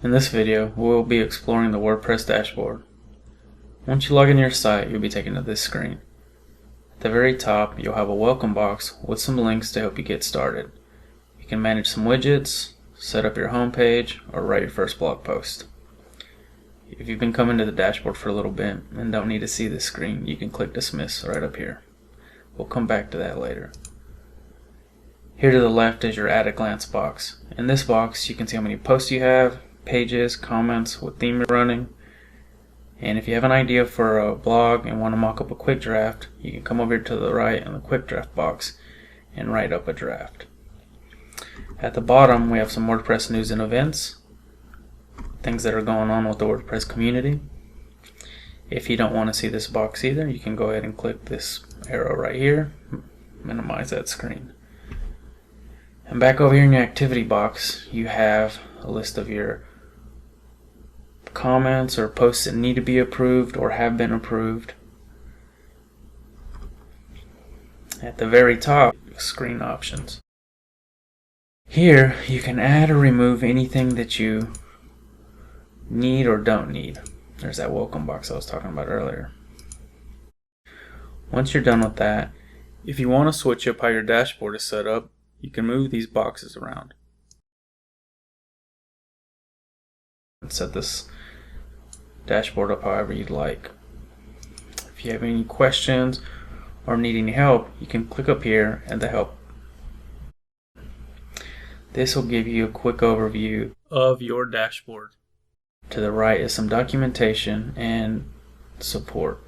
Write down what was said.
In this video, we will be exploring the WordPress dashboard. Once you log into your site, you'll be taken to this screen. At the very top, you'll have a welcome box with some links to help you get started. You can manage some widgets, set up your home page, or write your first blog post. If you've been coming to the dashboard for a little bit and don't need to see this screen, you can click Dismiss right up here. We'll come back to that later. Here to the left is your At a Glance box. In this box, you can see how many posts you have, pages, comments, what theme you're running, and if you have an idea for a blog and want to mock up a quick draft, you can come over here to the right in the quick draft box and write up a draft. At the bottom, we have some WordPress news and events, things that are going on with the WordPress community. If you don't want to see this box either, you can go ahead and click this arrow right here, minimize that screen. And back over here in your activity box, you have a list of your comments or posts that need to be approved or have been approved. At the very top, screen options. Here you can add or remove anything that you need or don't need. There's that welcome box I was talking about earlier. Once you're done with that, if you want to switch up how your dashboard is set up, you can move these boxes around and set this dashboard up however you'd like. If you have any questions or need any help, you can click up here and the help. This will give you a quick overview of your dashboard. To the right is some documentation and support.